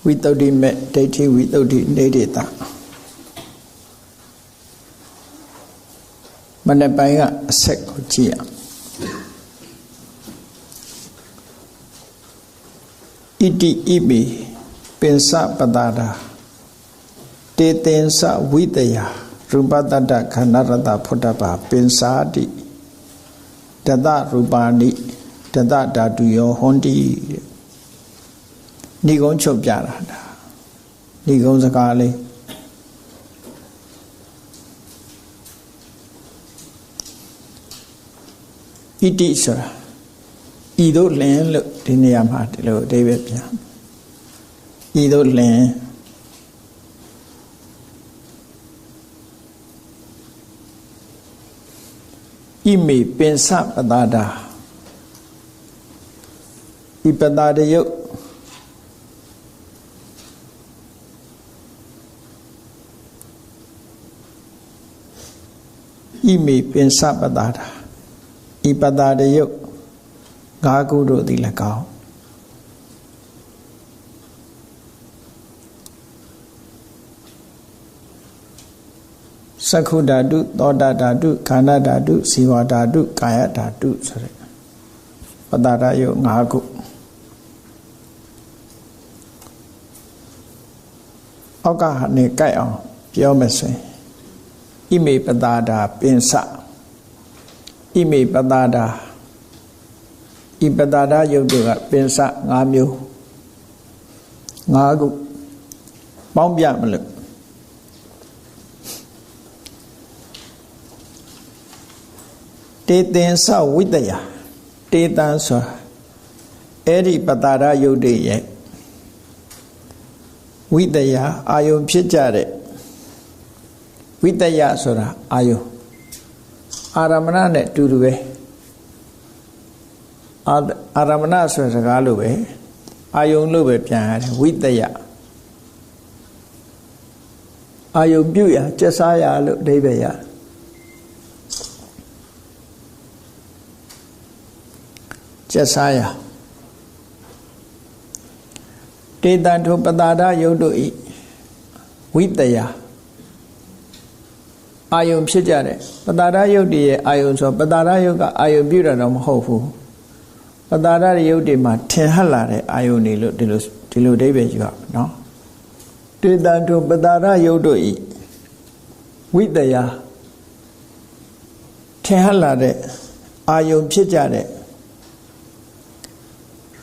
ဝိတ္တုဒ္ဓိမဲ့ဒိဋ္ဌိဝိတ္တုဒ္ဓိနေဒေတာမနေ့ပိုင်းကအဆက်ကိုကြည့်ရဣတိဣပိပင်စပတာတာတေသင်္စဝိတယရူပတတ္တခန္ဓာရတဖုဒ္ဓဘာပင်စာတိတတရူပါနိတတဓာတုယောဟွန်တိဏိကုံးချုပ်ပြတာဏိကုံးစကားလေးဣတိဆိုတာဤသို့လင်လို့ဒီနေရာမှာဒီလိုအဓိပ္ပာယ်ပြန်ဤသို့လင်ဣမေပင်စပတာတာဤပတာတယုတ်ဣမေပင်စပတာတာဤပတာတယုတ်ငါးခုတို့သည်၎င်းသက္ခုဓာတုသောတာဓာတုခန္ဓာဓာတုဇီဝဓာတုကာယဓာတုဆိုတဲ့ပတာတယုတ်ငါးခုအောက်ကကနေကြိုက်အောင်ပြောမယ်ဆိုရင်ဣမေပတာတာပင်စဣမေပတာတာဤပတာတာယုတ်တွေကပင်စ၅မျိုး၅ခုပေါင်းပြမလို့တေသင်္စဝိတယတေတံဆိုအဲ့ဒီပတာတာယုတ်တွေရဲ့ဝိတယအာယုံဖြစ်ကြတဲ့ဝိတယဆိုတာအာယုံအာရမဏနဲ့တူတူပဲအာရမဏဆိုတဲ့စကားလိုပဲအာယုံလို့ပဲပြန်ရတယ်ဝိတယအာယုံပြုရကျက်စားရလို့အဓိပ္ပာယ်ရကျက်စားရတေတံထုပတာဒယုတ်တို့ဤဝိတယအာယုံဖြစ်ကြတဲ့ပတာဒယုတ်တည်းရဲ့အာယုံဆိုပတာဒယုတ်ကအာယုံပြုတာတော့မဟုတ်ဘူးပတာဒယုတ်တွေမှာထင်ဟပ်လာတဲ့အာယုံတွေလို့ဒီလိုအဓိပ္ပာယ်ယူရအောင်နော်တေတံထုပတာဒယုတ်တို့ဤဝိတယထင်ဟပ်လာတဲ့အာယုံဖြစ်ကြတဲ့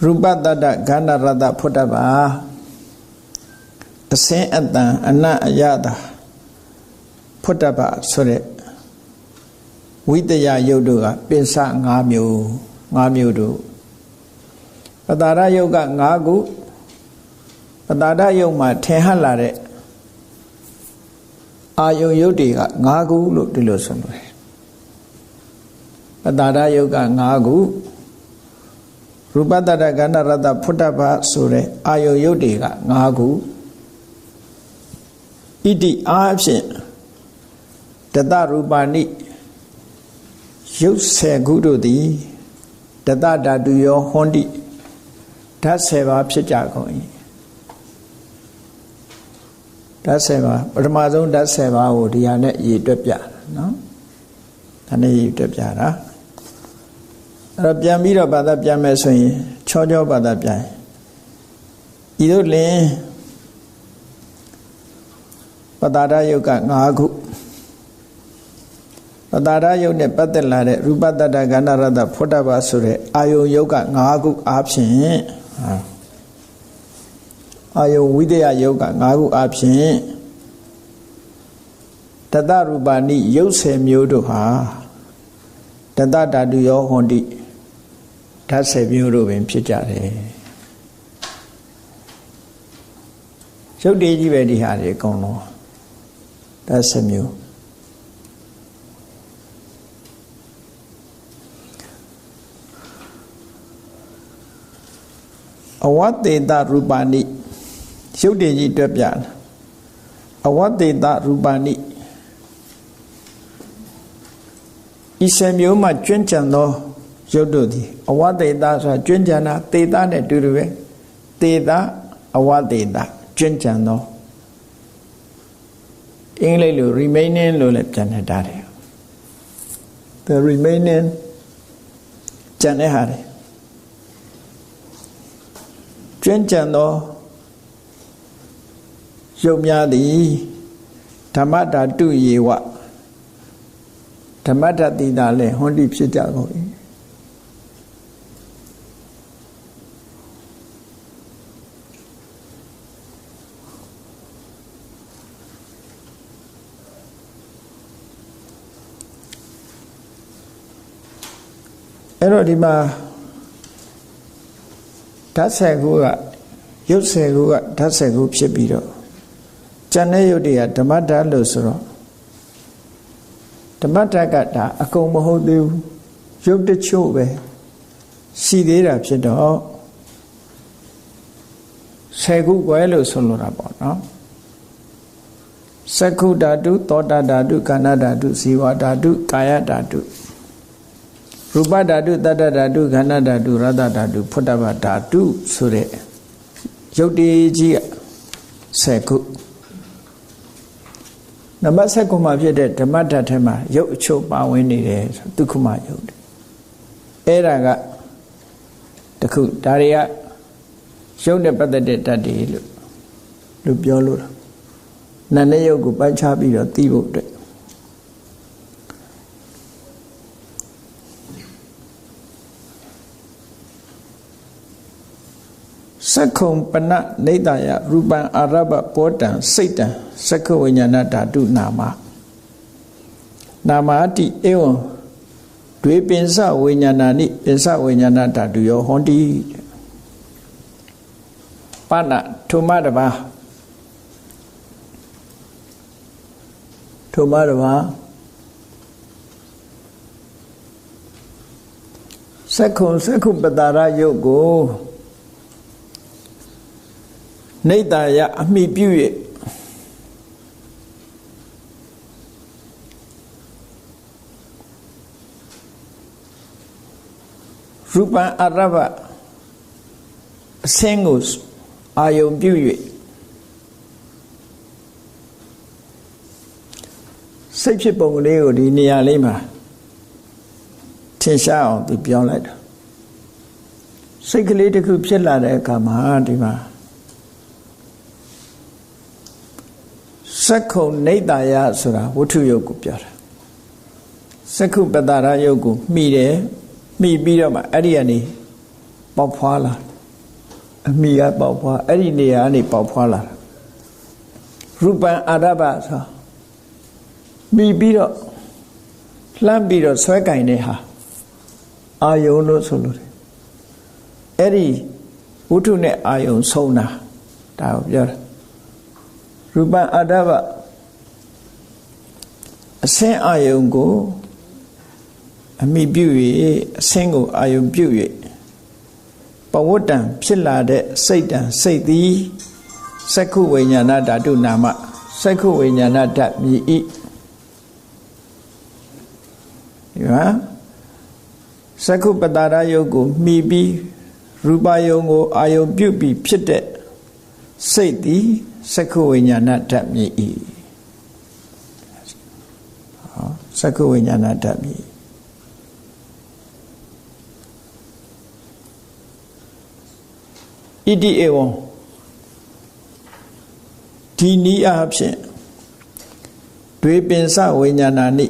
ရူပတတ္တခန္ဓာရတဖုဒ္ဓဘာအစင်းအတန်အနတ်အယတာဖုဒ္ဓဘာဆိုတဲ့ဝိတယယုတ်တို့ကပင်စ၅မျိုးတို့ပတာရယုတ်က၅ခုပတာရယုတ်မှာထင်ဟပ်လာတဲ့အာယုံယုတ်တွေက၅ခုလို့ဒီလိုဆိုလို့ပတာရယုတ်က၅ခုရူပတတ္တခန္ဓာရတဖုဒ္ဓဘာဆိုတဲ့အာယုံယုတ်တွေက၅ခုဣတိအားဖြင့်တတရူပါနိယုတ်10ခုတို့သည်တတဓာတုယောဟွန်တိဓာတ်10ပါးဖြစ်ကြကုန်၏ဓာတ်10ပါးပထမဆုံးဓာတ်10ပါးကိုဒီဟာနဲ့ရည်တွက်ပြတာနော်ဒါနဲ့ရည်တွက်ပြတာအဲ့တော့ပြန်ပြီးတော့ဘာသာပြန်မယ်ဆိုရင်ချောဘာသာပြန်ဤသို့လင်ပတာရယုတ်က၅ခုပတာရယုတ်နဲ့ပတ်သက်လာတဲ့ရူပတတ္တခန္ဓာရတဖုဒ္ဓဘာဆိုတဲ့အာယုံယုတ်က၅ခုအားဖြင့်အာယုံဝိတယယုတ်က၅ခုအားဖြင့်တတရူပါနိယုတ်10မျိုးတို့ဟာတတဓာတုယောဟွန်တိဓာတ်10မျိုးတို့ပင်ဖြစ်ကြတယ်ရုပ်တည်ကြီးပဲဒီဟာတွေအကုန်လုံးဓာတ်10မျိုးအဝတ္တေတရူပါနိရုပ်တည်ကြီးတွက်ပြအဝတ္တေတရူပါနိဤ10မျိုးမှကျွမ်းကျန်သောရုပ်တို့သည်အဝတ္တေတဆိုတာကျွမ်းကျန်တာတေတနဲ့တူတူပဲတေတ အဝတေတကျွန့်ကြံသောအင်္ဂလိပ်လို remaining လို့လည်းပြန်နေထားတယ် the remaining ကျန်တဲ့ဟာတွေကျွန့်ကြံသောရုပ်များသည်ဓမ္မဓာတုယေဝဓမ္မဓာတိတာလည်းဟွန်တိဖြစ်ကြကုန်၏အဲ့တော့ဒီမှာဓာတ်ဆယ်ခုကရုပ်ဆယ်ခုကဓာတ်ဆယ်ခုဖြစ်ပြီးတော့ကျန်တဲ့ရုပ်တွေကဓမ္မဓာတ်လို့ဆိုတော့ဓမ္မဓာတ်ကဒါအကုန်မဟုတ်သေးဘူးရုပ်တချို့ပဲရှိသေးတာဖြစ်တော့ဆယ်ခုကွယ်လို့ဆိုလိုတာပေါ့နော်စက္ခုဓာတုသောတာဓာတုကာဏဓာတုဇီဝဓာတုကာယဓာတုရူပဓာတုတတ္တဓာတုခန္ဓာဓာတုရတ္တဓာတုဖုတ္တဗဓာတုဆိုတဲ့ရုပ်တည်ကြီးဆယ်ခုနံပါတ်7ခုမှာဖြစ်တဲ့ဓမ္မဓာတ်ထဲမှာရုပ်အချို့ပါဝင်နေတယ်ဆိုဒုက္ခမယုတ်အဲ့ဒါကတခုဒါတွေကရုပ်နဲ့ပတ်သက်တဲ့ဓာတ်တွေလို့ပြောလို့နာနဲ့ရုပ်ကိုပိုင်းခြားပြီးတော့သိဖို့အတွက်စက္ခုံပနနေတယရူပံအာရဘပောတံစိတ်တံစက္ခဝိညာဏဓာတုနာမနာမတိဧဝံဒွေပင်စဝိညာဏနိပင်စဝိညာဏဓာတုယောဟောတိပနထုမတဘာထုမတဘာစက္ခုပတာရယုတ်ကိုနေတယအမိပြု၍ရူပံအာရဘအစင်းကိုအာယုံပြု၍စိတ်ဖြစ်ပုံကလေးကိုဒီနေရာလေးမှာထင်ရှားအောင်သူပြောလိုက်တာစိတ်ကလေးတစ်ခုဖြစ်လာတဲ့အခါမှာဒီမှာစက္ခုနေတယဆိုတာဝတ္ထုယုတ်ကိုပြောတာစက္ခုပတ္တရယုတ်ကိုမှီတယ်မှီပြီးတော့မှအဲ့ဒီကနေပေါက်ဖွာလာအမိကပေါက်ဖွာအဲ့ဒီနေရာကနေပေါက်ဖွာလာတာရူပံအာရဘဆိုမှီပြီးတော့လှမ်းပြီးတော့ဆွဲကင်တဲ့ဟာအာယုံလို့ဆိုလို့တယ်အဲ့ဒီဝတ္ထုနဲ့အာယုံဆုံးတာဒါကိုပြောတာရူပံအာရဘအစင်းအာယုံကိုအမိပြု၍အစင်းကိုအာယုံပြု၍ပဝတ္တံဖြစ်လာတဲ့စိတ်တံစိတ်သည်စက္ခုဝိညာဏဓာတုနာမစက္ခုဝိညာဏဓာတ်မြည်၏ဒီမှာစက္ခုပတ္တရယုတ်ကိုမှီပြီးရူပယုံကိုအာယုံပြုပြီးဖြစ်တဲ့စိတ်သည်စက္ခုဝိညာဏဓာတ်မြည်၏စက္ခုဝိညာဏဓာတ်မြည်ဣတိဧဝံဒီနည်းအားဖြင့်ဒွေပင်စဝိညာဏနိ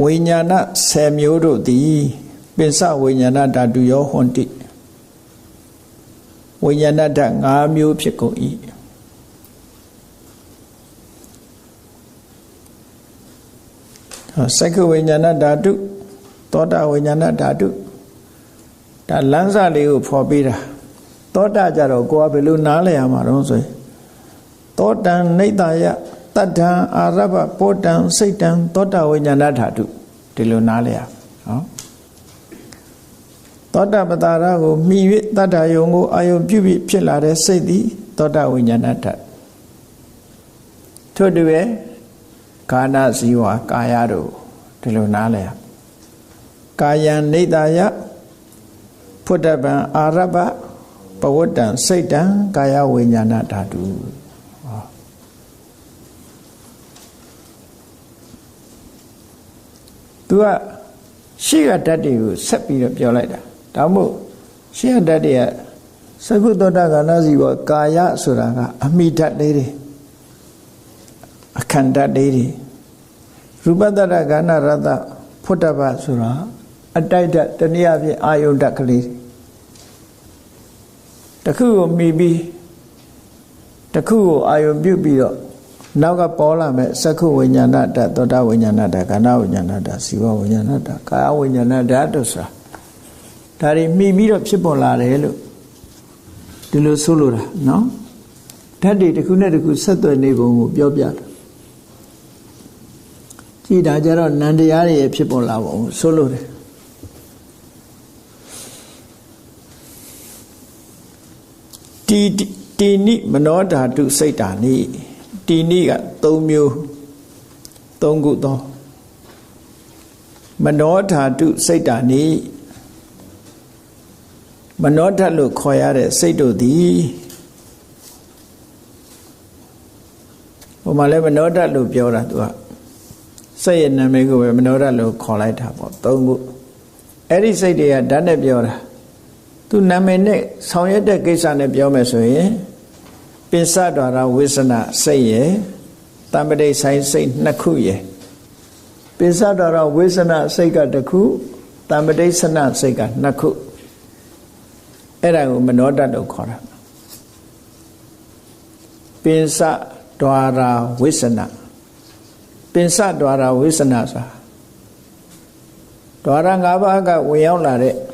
ဝိညာဏ10မျိုးတို့သည်ပင်စဝိညာဏဓာတုယောဟွန်တိဝိညာဏဓာတ်5မျိုးဖြစ်ကုန်၏စက္ခဝိညာဏဓာတုသောတာဝိညာဏဓာတုဒါလမ်းစာလေးကိုဖော်ပေးတာသောတာကြတော့ကိုယ်ကဘယ်လိုနားလည်ရမှာတော့ဆိုရင်သောတံနေတယတတ္ထံအာရဘပောတံစိတ်တံသောတာဝိညာဏဓာတုဒီလိုနားလည်ရနော်သောတာပတ္တာရကိုမှီ၍တတ္ထယုံကိုအာယုံပြုပြီးဖြစ်လာတဲ့စိတ်သည်သောတာဝိညာဏဓာတ်ထို့တူပဲကာဏဇီဝကာယတို့ဒီလိုနားလည်ရကာယံနေတယ Puttaban Araba Pawadan Satan Kaya Vinyana Dhatu. Tua Shiga Daddy who set me up your letter. Tamu Shiga Daddy Sakutoda Ganazi Kaya Suraga Amita lady Akanda lady Rubadara Gana Rada Puttaba Sura a died at the Niavi Ayo Dakali. Taku maybe Taku Ayo Bubio Naga Pola met Saku Vinyanata, Toda Vinyanata, Kana Vinyanata, Siva Vinyanata, Kaya Vinyanata Dosa. Tari me meet up Chipola, hello. Dilo Sulura, no? Taddy the Kuneku set the neighbor Biobia. Gida Jaro Nandiari Chipola, Solure. Tini Manoda to Satani, Tini at Tomio Tongudo Manoda to Satani Manoda look Koyare Sato di Omale Manoda look Biora to say in Namego Manoda look Colite Tongu Eri say they had done a Biora. Tu namene Soyete Gisan Biomesoye, Pinsadora Wisana say, Tamade say Nakuye. Pinsadora Wisana Sega Daku, Tamade Sana Sega Naku. Era Manoda do Kora. Pinsadora Wisana. Pinsadora Wisana. Dwarangavaga Wiolare.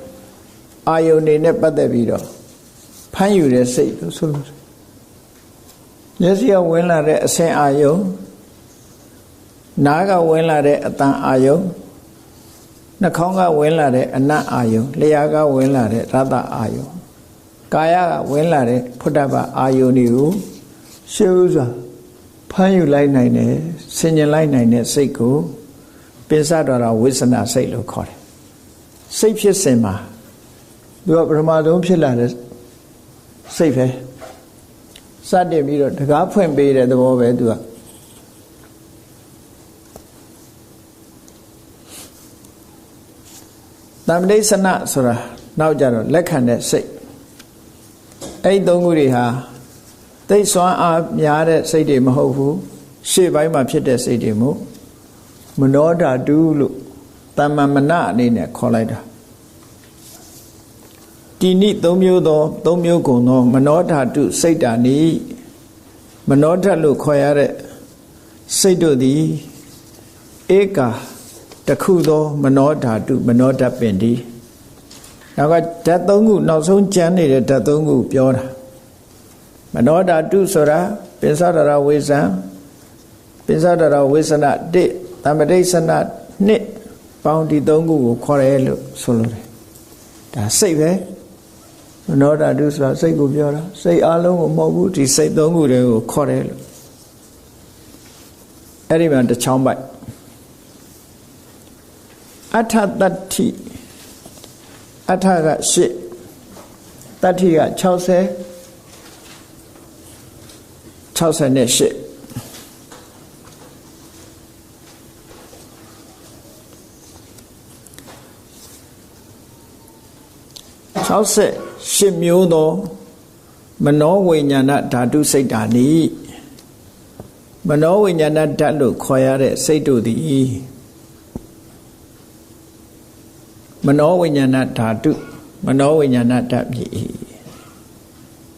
Ayo ne Padavido. Panu de say to Sulu. Yes, you will not say Ayo Naga will not atan Ayo Nakonga will not ana Ayo Leaga will not Rada Ayo Kaya will not Putaba Ayo Niu Shuza Panu Line Nine, Senior Line Nine, Seiko Pensadora Wisana say local. Safe Sema. Do a Ramadon Pilares safe. Saturday mirror, the gap when bait at the over do a Damday Sana Sora, now Jaro, Lekane say. Eight Donguriha. They saw up Yada say de Mahofu, she by my pit say de Mo. Monoda do look. Tamamana Nina Collider. Tini Domio Gono, Manota do Satani, Manota look Koyare, Sato di Eka, Takudo, Manota do Manota Bendi. Now got Tatongu, not so Janny, Tatongu, Piora. Manota do Sora, Pensada Wisa, Pensada Wisana, De, Tamadesana, Nit, Bounty Dongu, Corello, Solore. That's safe, eh? Manota do so, say go Piora, say Alo, Mobuti, say Dongu, Corello. Everyone the Chombai. Ata that tea. Ata got shit. That he got Chelsea. Chelsea net shit. Chelsea shit mudo. Mano Winyana Dadu say Dani. Mano Winyana Dadu Koyare say to the Mano Winyana Dadu. Mano Winyana Dabi.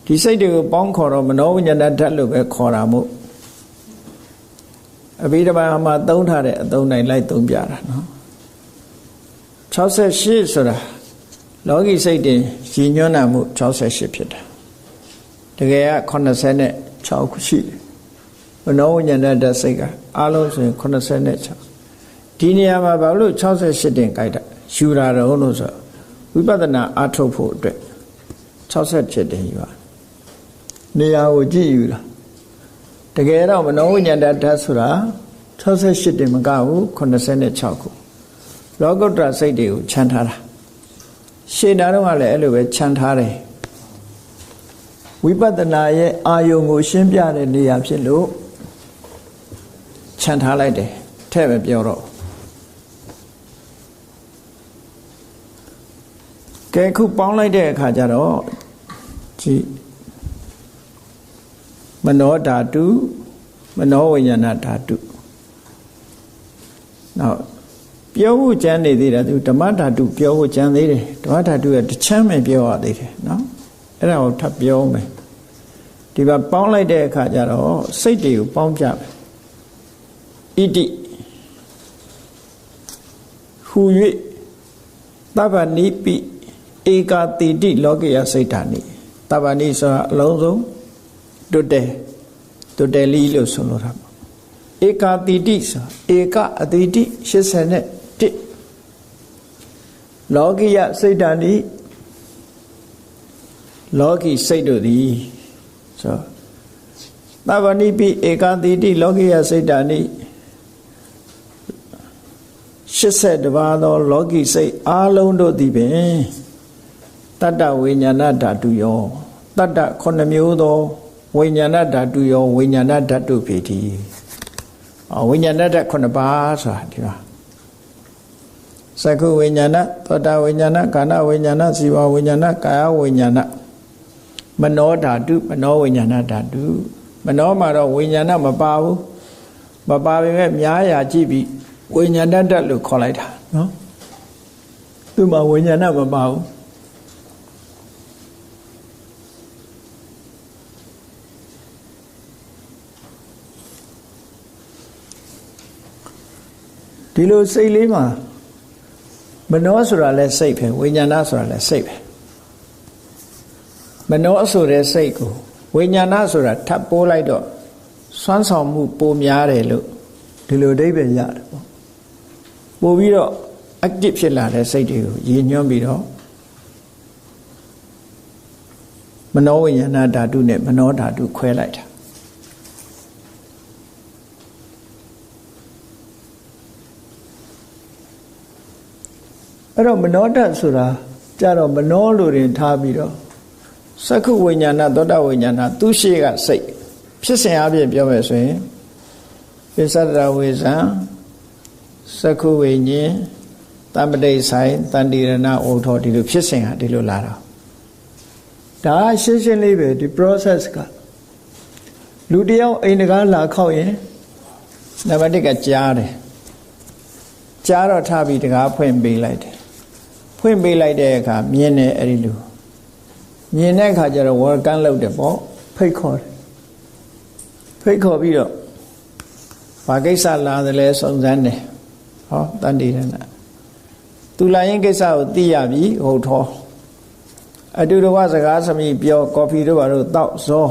He said to Bonkoro, Mano Winyana Dadu a Koramo. A bit of Ama don't have it, don't I like Dumbiara, no? Chelsea shit, sir. Logi say the Signona Mu Chelsea ship. The Gaya Condescended Chaukushi. Mano Winyana Dasiga. Alos and Condescended. Tiniama Balu Chelsea shitting guide. Shura the owners. We better not atropo. Chelsea shitting you are. Nia would you. The Gaya Mano Winyana Dasura. Chelsea shitting Magau, Condescended Chauku. Logo Drasaidu, Chantara. ရှေ့နာတော့ကလည်းအဲ့လိုပဲခြံထားတယ်ဝိပဿနာရဲ့အာယုံကိုရှင်းပြတဲ့နေရာဖြစ်လို့ခြံထားလိုက်တယ်ထဲ့ပဲပြောတော့ကဲခုပေါင်းလိုက်တဲ့အခါကျတော့ဒီမနောဓာတုမနောဝိညာဏဓာတုနောက်ပြောဖို့ကြမ်းနေသေးတယ်သူဓမ္မဓာတုပြောဖို့ကြမ်းသေးတယ်ဓမ္မဓာတုကတစ်ချမ်းပဲပြောရသေးတယ်နော်အဲ့ဒါကိုထပ်ပြောမယ်ဒီမှာပေါင်းလိုက်တဲ့အခါကျတော့စိတ်တွေကိုပေါင်းပြမယ်ဣတိဟူ၍သဗ္ဗနိပိဧကာတိတိလောကိယစိတ်ဓာနိသဗ္ဗနိဆိုတာအလုံးစုံတွတ်တယ်လီလို့ဆိုလိုတာပေါ့ဧကာတိတိဆိုဧကအတိတိ81လောကိယစိတ်ဓာနိလောကီစိတ်တို့သည်ဆိုသဗ္ဗနိပိဧကာတိတိလောကိယစိတ်ဓာနိ82ပါးသောလောကီစိတ်အလုံးတို့သည်ပင်တတ္တဝိညာဏဓာတုယောတတ္တ9မျိုးသောဝိညာဏဓာတုယောဝိညာဏဓာတုဖြစ်သည်ဝိညာဏဓာတ်9ပါးဆိုတာဒီမှာသက္ကုဝိညာဏသောတာဝိညာဏကာဏဝိညာဏဇီဝဝိညာဏကာယဝိညာဏမနောဓာတုမနောဝိညာဏဓာတုမနောမှာတော့ဝိညာဏမပါဘူးမပါပေမဲ့များရာကြည့်ပြီးဝိညာဏဓာတ်လို့ခေါ်လိုက်တာနော်သူ့မှာဝိညာဏမပါဘူးဒီလိုစိတ်လေးမှာမနောဆိုတာလည်းစိတ်ပဲဝိညာဏဆိုတာလည်းစိတ်ပဲမနောဆိုတဲ့စိတ်ကိုဝိညာဏဆိုတာထပ်ပိုးလိုက်တော့စွမ်းဆောင်မှုပိုများတယ်လို့ဒီလိုအဓိပ္ပာယ်ရတယ်ပေါ့ပို့ပြီးတော့ active ဖြစ်လာတဲ့စိတ်တွေကိုရည်ညွှန်းပြီးတော့မနောဝိညာဏဓာတုနဲ့မနောဓာတုခွဲလိုက်တာအဲ့တော့မနောဓာတ်ဆိုတာကြတော့မနောလို့ရင်ထားပြီးတော့သက္ကုဝိညာဏသောတာဝိညာဏသူရှိကစိတ်ဖြစ်စဉ်အပြင်ပြောမယ်ဆိုရင်ပစ္စဒဝေဇံသက္ကုဝိညာဉ်တမ္ပတိဆိုင်တန်တိရဏဩထောဒီလိုဖြစ်စဉ်ဟာဒီလိုလာတာဒါရှင်းရှင်းလေးပဲဒီ process ကလူတယောက်အိမ်တကားလာခောက်ရင်နံပါတ်1ကကြားတယ်ကြားတော့ထားပြီးတကားဖွင့်ပေးလိုက်တယ်ဖွင့်ပေးလိုက်တဲ့အခါမြင်တယ်အဲ့ဒီလူမြင်တဲ့အခါကျတော့ welcome လုပ်တယ်ပေါ့ဖိတ်ခေါ်တယ်ဖိတ်ခေါ်ပြီးတော့ဘာကိစ္စလာတယ်လဲစုံစမ်းတယ်ဟောတန်တိရဏသူလာရင်ကိစ္စကိုသိရပြီဟုတ်ထောအတူတကွစကားစမိပြောကော်ဖီတို့ဘာလို့တောက်ဇော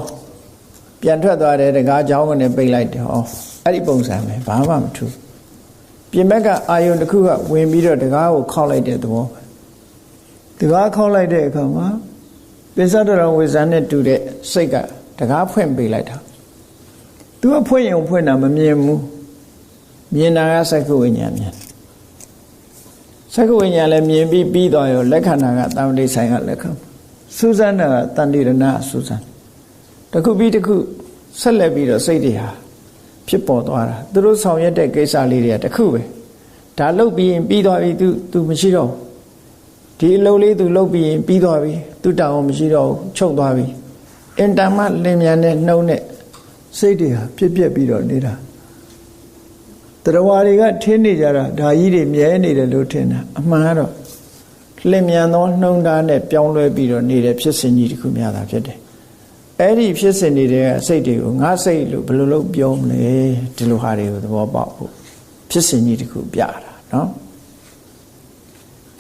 ပြန်ထွက်သွားတယ်တကားเจ้าကနေပိတ်လိုက်တယ်ဟောအဲ့ဒီပုံစံပဲဘာမှမထူးပြင်ဘက်ကအာယုန်တစ်ခုကဝင်ပြီးတော့တကားကိုခောက်လိုက်တဲ့သဘောတကားခောက်လိုက်တဲ့အခါမှာပစ္စဒရဝေဇန်နဲ့တူတဲ့စိတ်ကတကားဖွင့်ပေးလိုက်တာသူကဖွင့်ရင်ဖွင့်တာမမြင်ဘူးမြင်တာကသက္ကုဝိညာဉ်မြင်သက္ကုဝိညာဉ်လည်းမြင်ပြီးပြီးသွားရောလက္ခဏာကတမ္ပတိဆိုင်ကလက်ခံစူးစမ်းတာကတန်တိရဏစူးစမ်းတစ်ခုပြီးတစ်ခုဆက်လက်ပြီးတော့စိတ်တွေဟာဖြစ်ပေါ်သွားတာသူတို့ဆောင်ရွက်တဲ့ကိစ္စလေးတွေကတစ်ခုပဲဒါလုပ်ပြီးရင်ပြီးသွားပြီသူမရှိတော့ဒီအလုပ်လေးသူလုပ်ပြီးရင်ပြီးသွားပြီသူတောင်းမရှိတော့ချုပ်သွားပြီအင်တာမလင်မြန်တဲ့နှုံးနဲ့စိတ်တွေဟာပြက်ပြက်ပြီးတော့နေတာတရားဝါတွေကထင်းနေကြတာဒါကြီးတွေမြဲနေတယ်လို့ထင်တာအမှန်ကတော့လင်မြန်သောနှုံးသားနဲ့ပြောင်းလဲပြီးတော့နေတဲ့ဖြစ်စဉ်ကြီးတစ်ခုများတာဖြစ်တယ်အဲ့ဒီဖြစ်စဉ်နေတဲ့စိတ်တွေကိုငါစိတ်လို့ဘယ်လိုလုပ်ပြောမလဲဒီလိုဟာတွေကိုသဘောပေါက်ဖို့ဖြစ်စဉ်ကြီးတစ်ခုပြတာနော်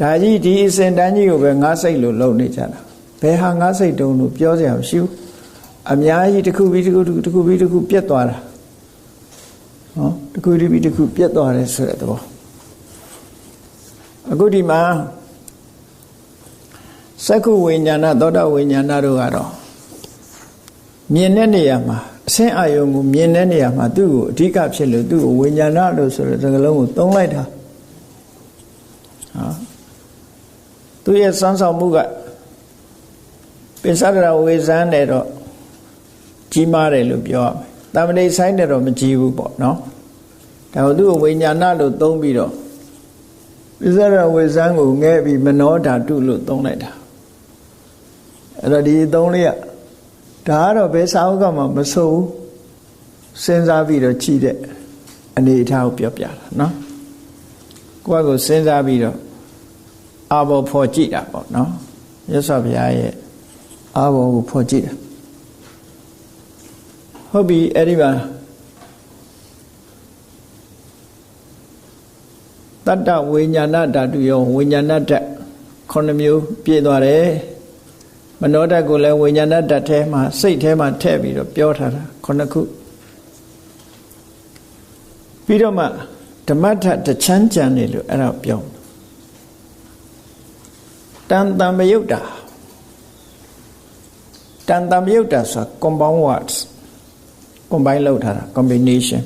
ဒါကြီးဒီအစဉ်တန်းကြီးကိုပဲငါစိတ်လို့လုပ်နေကြတာဘယ်ဟာငါစိတ်တုံးလို့ပြောစရာမရှိဘူးအများကြီးတစ်ခုပြီးတစ်ခုပြတ်သွားတာဟောတစ်ခုပြီးတစ်ခုပြတ်သွားတယ်ဆိုတဲ့သဘောအခုဒီမှာသက္ကုဝိညာဏသောတာဝိညာဏတို့ကတော့မြင်တဲ့နေရာမှာအဆင်းအာယုံကိုမြင်တဲ့နေရာမှာသူ့ကိုအဓိကဖြစ်လို့သူ့ကိုဝိညာဏလို့ဆိုတဲ့စကားလုံးကိုသုံးလိုက်တာ သူရဲ့စွမ်းဆောင်မှုကပိဿဒရဝေဇန်းနဲ့တော့ကြီးမားတယ်လို့ပြောရမယ်တမဏိဆိုင်နဲ့တော့မကြီးဘူးပေါ့နော်ဒါကိုသူ့ကိုဝိညာဏလို့သုံးပြီးတော့ပိဿဒရဝေဇန်းကိုငဲ့ပြီးမနောဓာတုလို့သုံးလိုက်တာအဲ့တော့ဒီသုံးလေးကဒါကတော့ဘယ်စာအုပ်ကမှမဆိုဘူးစဉ်းစားပြီးတော့ကြည့်တဲ့အနေအထားကိုပြောပြတာနော်ကိုယ့်ကိုစဉ်းစားပြီးတော့အာဘောဖော်ကြည့်တာပေါ့နော်မြတ်စွာဘုရားရဲ့အာဘောကိုဖော်ကြည့်တာဟုတ်ပြီအဲ့ဒီမှာတတ္တဝိညာဏဓာတုယောဝိညာဏဓာတ်9မျိုးပြည့်သွားတယ်မနောဓာတ်ကိုလည်းဝိညာဏဓာတ်ထဲမှာစိတ်ထဲမှာထည့်ပြီးတော့ပြောထားတာ9ခုပြီးတော့မှဓမ္မထတချမ်းကြံနေလို့အဲ့ဒါပြောတန်တမယုတ်တာတန်တမယုတ်တာဆိုတာ compound words combine လုပ်ထားတာ combination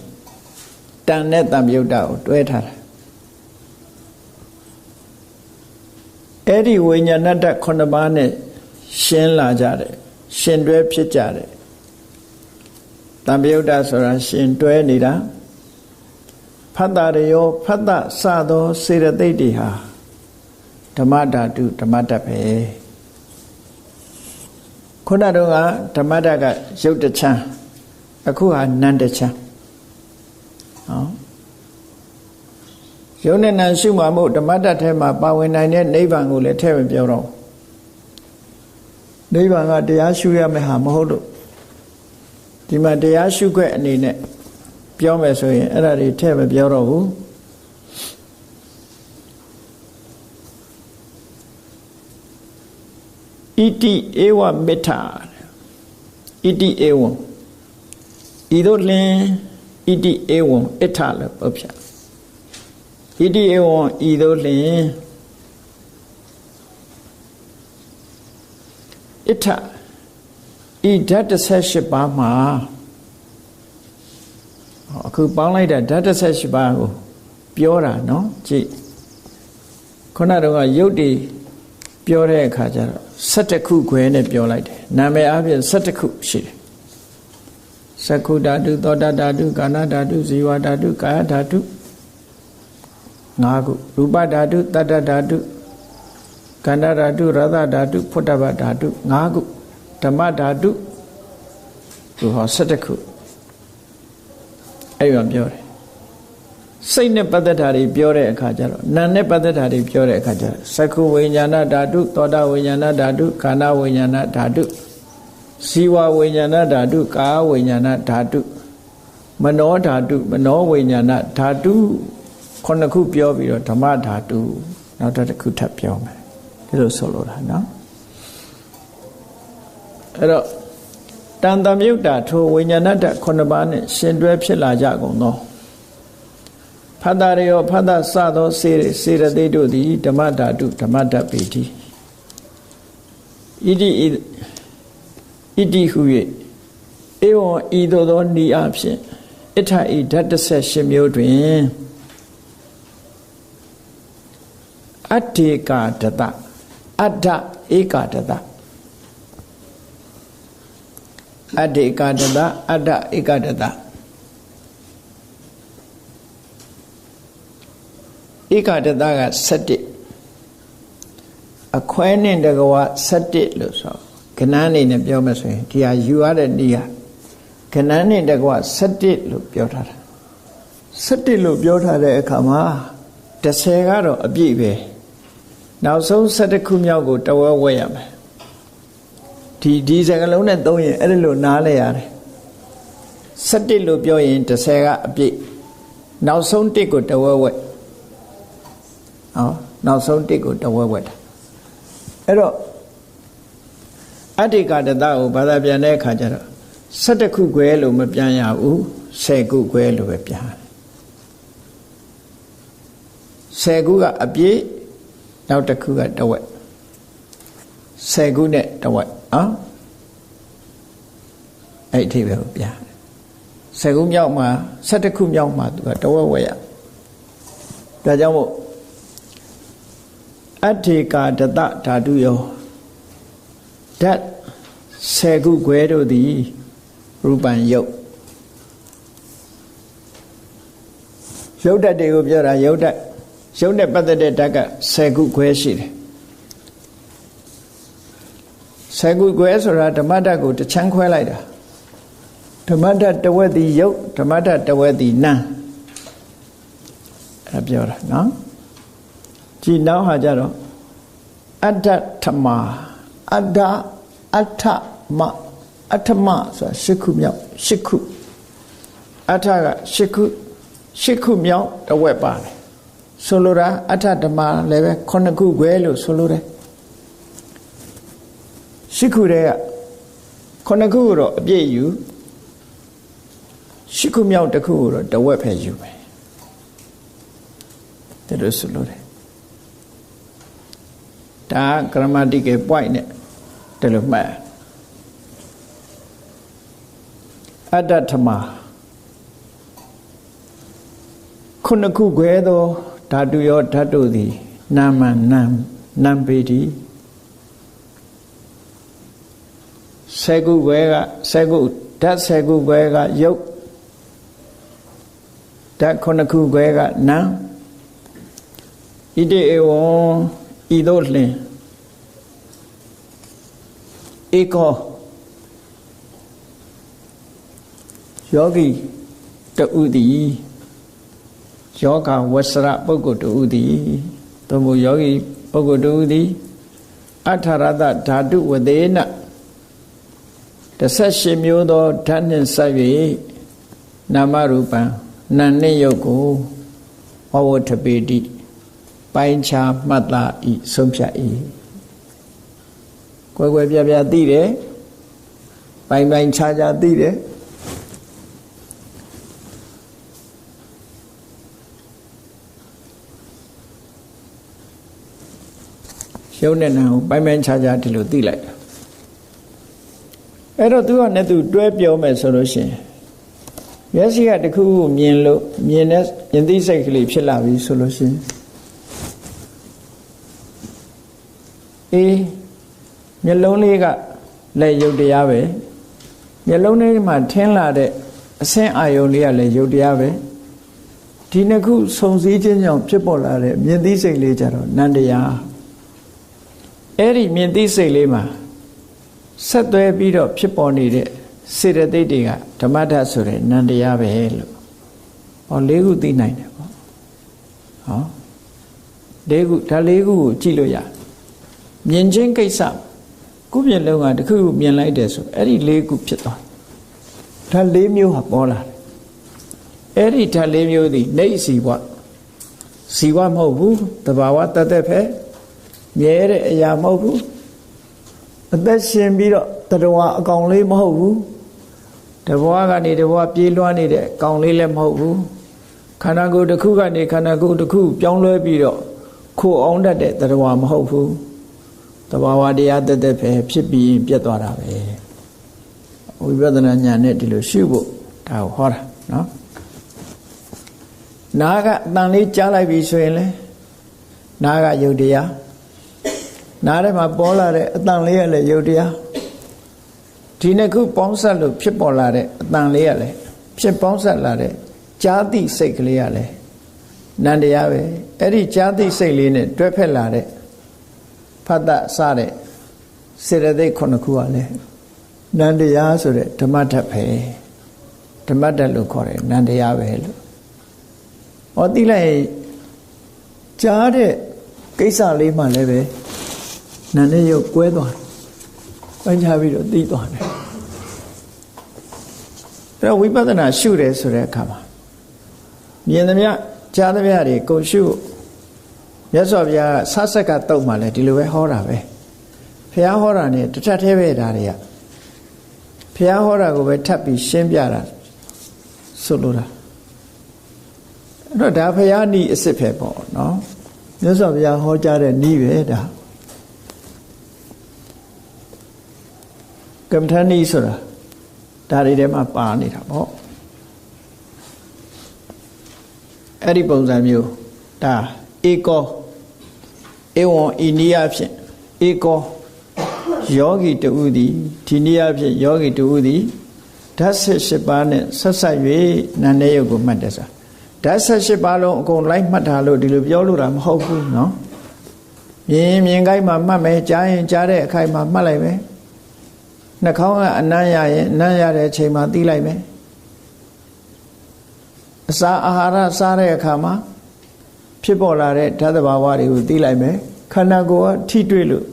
တန်နဲ့တမယုတ်တာကိုတွဲထားတာအဲ့ဒီဝိညာဏဓာတ်9ပါးနဲ့ရှင်းလာကြတယ်ရှင်တွဲဖြစ်ကြတယ်တမယုတ်တာဆိုတာရှင်တွဲနေတာဖတ်တာရောဖတ်တာစသောစေတသိက်တွေဟာဓမ္မဓာတုဓမ္မဓာတ်ပဲခုနတော့ကဓမ္မဓာတ်ကရုပ်တချမ်းအခုဟာနံတချမ်းဟောရုပ်နဲ့နာရှုမှမို့ဓမ္မဓာတ်ထဲမှာပါဝင်နိုင်တဲ့နိဗ္ဗာန်ကိုလည်းထည့်မပြောတော့နိဗ္ဗာန်ကတရားရှုရမယ့်ဟာမဟုတ်လို့ဒီမှာတရားရှုခွင့်အနေနဲ့ပြောမယ်ဆိုရင်အဲ့ဒါတွေထည့်မပြောတော့ဘူးဣတိဧဝမေတ္တာဣတိဧဝံဤသို့လင်ဣတိဧဝံအဋ္ဌလို့ပုတ်ဖြတ်ဣတိဧဝံဤသို့လင်အဋ္ဌဤဓာတ်18ပါးမှာအခုပေါင်းလိုက်တာဓာတ်18ပါးကိုပြောတာနော်ကြည့်ခုနတော့ရုပ်တွေပြောတဲ့အခါကျတော့17ခုခွဲနဲ့ပြောလိုက်တယ်နာမည်အပြင်17ခုရှိတယ်သက္ခုဓာတုသောတာဓာတုကာဏဓာတုဇီဝဓာတုကာယဓာတု5ခုရူပဓာတုတတ္တဓာတုကန္ဓဓာတုရသဓာတုဖုတ္တဗဓာတု5ခုဓမ္မဓာတုသူဟော17ခုအဲ့ဒီမှာပြောတယ်စိတ်နဲ့ပတ်သက်တာတွေပြောတဲ့အခါကျတော့နာနဲ့ပတ်သက်တာတွေပြောတဲ့အခါကျတော့သက္ခုဝိညာဏဓာတုသောတာဝိညာဏဓာတုကာဏဝိညာဏဓာတုဇီဝဝိညာဏဓာတုကာဝိညာဏဓာတုမနောဓာတုမနောဝိညာဏဓာတု9ခုပြောပြီးတော့ဓမ္မဓာတုနောက်တစ်ခုထပ်ပြောမယ်ဒီလိုဆိုလိုတာနော်အဲ့တော့တန်တမြုတ်တာထိုဝိညာဏဓာတ်9ပါးနဲ့ရှင်တွဲဖြစ်လာကြကုန်သောဖတ်တာရောဖတ်တာစသောစေရသိတို့သည်ဓမ္မဓာတုဓမ္မဓာတ်ပေတိဣတိဟု၍ဧဝံဤသို့သောဤအဖြစ်အဋ္ဌဤဓာတ်18မျိုးတွင်အတ္တေကာတတအတ္တဧကာတတအတ္တေကာတတအတ္တဧကာတတဧကာတတက17အခွဲနဲ့တကဝ17လို့ဆိုကဏ္ဍအနေနဲ့ပြောမယ်ဆိုရင်ဒီဟာယူရတဲ့နေရာကဏ္ဍနဲ့တကဝ17လို့ပြောထားတာ17လို့ပြောထားတဲ့အခါမှာ10ကတော့အပြည့်ပဲနောက်ဆုံး17ခုမြောက်ကိုတဝက်ဝက်ရမယ်ဒီစကားလုံးနဲ့သုံးရင်အဲ့ဒီလိုနားလဲရတယ်17လို့ပြောရင်10ကအပြည့်နောက်ဆုံး1ကိုတဝက်ဝက်နောက်ဆုံး1ကိုတဝက်ဝက်တာအဲ့တော့အတ္တိကတတကိုဘာသာပြန်တဲ့အခါကျတော့17ခုခွဲလို့မပြန်ရဘူး10ခုခွဲလို့ပဲပြန်10ခုကအပြည့်နောက်တစ်ခုကတဝက်10ခုနဲ့တဝက်အဲ့ဒီပဲပြန်10ခုမြောက်မှာ17ခုမြောက်မှာသူကတဝက်ဝက်ရဒါကြောင့်မို့ အထေကာဒတဓာတုယောဓာတ်10ခုခွဲတို့သည်ရူပံယုတ်ဓာတ်တွေကိုပြောတာယုတ်ဓာတ်ယုတ်နဲ့ပတ်သက်တဲ့ဓာတ်က10ခုခွဲရှိတယ်10ခုခွဲဆိုတာဓမ္မဓာတ်ကိုတစ်ချမ်းခွဲလိုက်တာဓမ္မဓာတ်တစ်ဝက်သည်ယုတ်ဓမ္မဓာတ်တစ်ဝက်သည်နံအဲ့ပြောတာနော်ကြည်နောက်ဟာကြတော့အတ္တထမအတ္တအဋ္ဌမအဋ္ဌမဆိုတာ10ခုမြောက်10ခုအဋ္ဌက10ခု10ခုမြောက်တစ်ဝက်ပါတယ်ဆိုလိုတာအဋ္ဌဓမ္မလည်းပဲ9ခုခွဲလို့ဆိုလိုတယ်10ခုတည်းက9ခုကိုတော့အပြည့်ယူ10ခုမြောက်တစ်ခုကိုတော့တစ်ဝက်ပဲယူမယ်ဒါလို့ဆိုလိုတယ်ဒါ grammatical point နဲ့ဒါလို့မှတ်အတ္တထမခုနှစ်ခုခွဲသောဓာတုရောဓာတုသည်နာမနံပေတိ10ခုခွဲက10ခုဓာတ်10ခုခွဲကယုတ်ဓာတ်9ခုခွဲကနံဣတိဧဝံဤသို့လျှင်ဧကောယောဂီတူသည်ယောဂဝဆရပုဂ္ဂိုလ်တူသည်သို့မဟုတ်ယောဂီပုဂ္ဂိုလ်တူသည်အထာရတဓာတုဝဒေန18မျိုးသောဓာတ်နှင့်ဆက်၍နာမရူပံနာနှင့်ယုတ်ကိုဝဝထပေတိပိုင်းခြားမှတ်သားဤဆုံးဖြတ်၏ကွယ်ကွယ်ပြပြသိတယ်ပိုင်းခြားခြားသိတယ်ရုပ်နဲ့နာကိုပိုင်းခြားခြားဒီလိုသိလိုက်တာအဲ့တော့သူကနဲ့သူတွဲပြောမယ်ဆိုလို့ရှိရင်မျက်စိကတခုခုမြင်လို့မြင်တဲ့ယဉ်သိစိတ်ကလေးဖြစ်လာပြီဆိုလို့ရှိရင်မျက်လုံးလေးကလည်းယုတ်တရားပဲမျက်လုံးထဲမှာထင်းလာတဲ့အဆင်းအာယုံလေးကလည်းယုတ်တရားပဲဒီနှစ်ခုစုံစည်းခြင်းကြောင့်ဖြစ်ပေါ်လာတဲ့မြင်သိစိတ်လေးကြတော့နန္တရားအဲ့ဒီမြင်သိစိတ်လေးမှာဆက်သွဲပြီးတော့ဖြစ်ပေါ်နေတဲ့စေတသိက်တွေကဓမ္မဓာတ်ဆိုတဲ့နန္တရားပဲလို့ဟော၄ခုသိနိုင်တယ်ပေါ့ဟော၄ခုဒါ၄ခုကိုကြည့်လို့ရမြင်ချင်းကိစ္စကိုမျက်လုံးကတခုခုမြင်လိုက်တယ်ဆိုအဲ့ဒီ၄ခုဖြစ်သွားဓာတ်၄မျိုးဟာပေါ်လာတယ်အဲ့ဒီဓာတ်၄မျိုးသည်နေစီဘစီဘမဟုတ်ဘူးတဘာဝတသက်ပဲမြဲတဲ့အရာမဟုတ်ဘူးအသက်ရှင်ပြီးတော့တတဝါအကောင်လေးမဟုတ်ဘူးတဘဝကနေတဘဝပြေးလွှမ်းနေတဲ့အကောင်လေးလည်းမဟုတ်ဘူးခန္ဓာကိုယ်တစ်ခုကနေခန္ဓာကိုယ်တစ်ခုပြောင်းလဲပြီးတော့ခိုအောင်တတ်တဲ့တတဝါမဟုတ်ဘူးတဘာဝတရားတသက်ပဲဖြစ်ပြီးပြတ်သွားတာပဲဝိပဿနာဉာဏ်နဲ့ဒီလိုရှုဖို့ဒါကိုဟောတာနော်နာကအတန်လေးကြားလိုက်ပြီဆိုရင်လေနာကယုတ်တရားနားထဲမှာပေါ်လာတဲ့အတန်လေးကလည်းယုတ်တရားဒီနှစ်ခုပေါင်းစပ်လို့ဖြစ်ပေါ်လာတဲ့အတန်လေးကလည်းဖြစ်ပေါင်းစပ်လာတဲ့ကြားသိစိတ်ကလေးကလည်းနန္တရားပဲအဲ့ဒီကြားသိစိတ်လေးနဲ့တွဲဖက်လာတဲ့ဖတ်တစတဲ့စေတသိက်9ခုကလည်းနန္တရားဆိုတဲ့ဓမ္မဓာတ်ပဲဓမ္မဓာတ်လို့ခေါ်တယ်နန္တရားပဲလို့ဟောသိလိုက်ကြားတဲ့ကိစ္စလေးမှလည်းပဲနာနဲ့ရုပ်ကွဲသွားတယ်။ပိုင်းခြားပြီးတော့သိသွားတယ်။အဲတော့ဝိပဿနာရှုတယ်ဆိုတဲ့အခါမှာမြင်သမျှကြားသမျှတွေကိုရှုမြတ်စွာဘုရားဆဆက်ကတုတ်မှလည်းဒီလိုပဲဟောတာပဲ။ဘုရားဟောတာနဲ့တစ်ထပ်သေးပဲဒါတွေကဘုရားဟောတာကိုပဲထပ်ပြီးရှင်းပြတာဆိုလိုတာ။အဲ့တော့ဒါဘုရားဤအစ်စ်ပဲပေါ့နော်။မြတ်စွာဘုရားဟောကြားတဲ့ဤပဲဒါ။ကမ္မထာနိဆိုတာဒါတွေထဲမှာပါနေတာပေါ့အဲ့ဒီပုံစံမျိုးဒါဧကော ဧဝံဤနည်းအားဖြင့်ဧကောယောဂီတူသည်ဒီနည်းအားဖြင့်ယောဂီတူသည်ဓာတ်18ပါးနဲ့ဆက်ဆက်၍နာနဲ့ရုပ်ကိုမှတ်တယ်ဆိုတာဓာတ်18ပါးလုံးအကုန်လိုက်မှတ်တာလို့ဒီလိုပြောလို့တာမဟုတ်ဘူးနော်မြင်ကိုက်မှာမှတ်မယ်ကြားရင်ကြားတဲ့အခိုက်မှာမှတ်လိုက်မယ်နှာခေါင်းကအနံ့ရရင်အနံ့ရတဲ့အချိန်မှာသိလိုက်မယ်အစာအာဟာရစားတဲ့အခါမှာဖြစ်ပေါ်လာတဲ့ဓာတ်သဘာဝတွေကိုသိလိုက်မယ်ခန္ဓာကိုယ်ကထိတွေ့လို့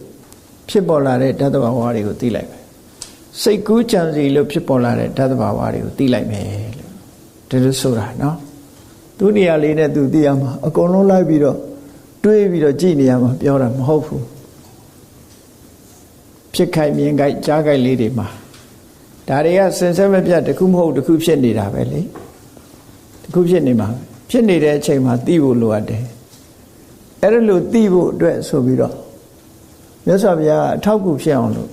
ဖြစ်ပေါ်လာတဲ့ဓာတ်သဘာဝတွေကိုသိလိုက်မယ်စိတ်ကူးကြံစီလို့ဖြစ်ပေါ်လာတဲ့ဓာတ်သဘာဝတွေကိုသိလိုက်မယ်လို့ဒီလိုဆိုတာနော်သူနေရာလေးနဲ့သူသိရမှာအကုန်လုံးလိုက်ပြီးတော့တွေးပြီးတော့ကြည့်နေရမှာပြောတာမဟုတ်ဘူးဖြစ်ခိုက်မြင်ခိုက်ကြားခိုက်လေးတွေမှာဒါတွေကစင်ဆက်မပြတ်တစ်ခုမဟုတ်တစ်ခုဖြစ်နေတာပဲလေတစ်ခုဖြစ်နေမှာဖြစ်နေတဲ့အချိန်မှာသိဖို့လိုအပ်တယ်အဲ့ဒါလို့သိဖို့အတွက်ဆိုပြီးတော့မြတ်စွာဘုရားအထောက်အကူဖြစ်အောင်လို့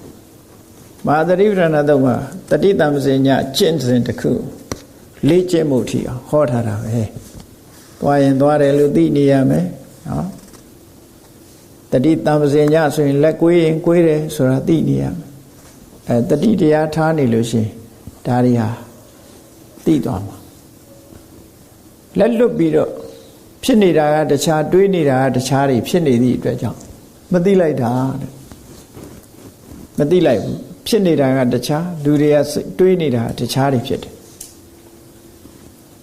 မဟာသတိပဋ္ဌာန်တုံးမှာတတိတံပစညကျင့်စဉ်တစ်ခုလေ့ကျင့်မှုထီအောင်ဟောထားတာပဲသွားရင်သွားတယ်လို့သိနေရမယ်နော်တတိတံပစညဆိုရင်လက်ကွေးရင်ကွေးတယ်ဆိုတာသိနေရမယ်တတိတရားထားနေလို့ရှိရင်ဒါတွေဟာသိသွားမှာလက်လွတ်ပြီးတော့ဖြစ်နေတာကတခြားတွေးနေတာကတခြားတွေဖြစ်နေသည့်အတွက်ကြောင့်မသိလိုက်တာတဲ့မသိလိုက်ဘူးဖြစ်နေတာကတခြားလူတွေကတွေးနေတာတခြားတွေဖြစ်တယ်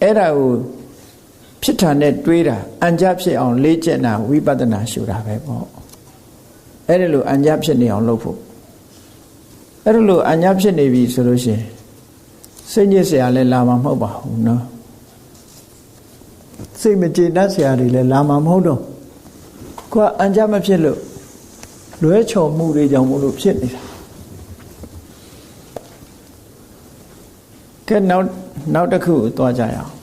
အဲ့ဒါကိုဖြစ်တာနဲ့တွေးတာအဉ္ဇဖြစ်အောင်လေ့ကျင့်တာဝိပဿနာရှုတာပဲပေါ့အဲ့ဒါလိုအဉ္ဇဖြစ်နေအောင်လုပ်ဖို့အဲ့ဒါလိုအဉ္ဇဖြစ်နေပြီဆိုလို့ရှိရင်စိတ်ညစ်စရာလည်းလာမှာမဟုတ်ပါဘူးနော်စိတ်မကျေနပ်စရာတွေလည်းလာမှာမဟုတ်တော့ကိုယ်အဉ္ဇမဖြစ်လို့လွဲချော်မှုတွေကြောင့်မလို့ဖြစ်နေတာကဲနောက်တစ်ခုသွားကြရအောင်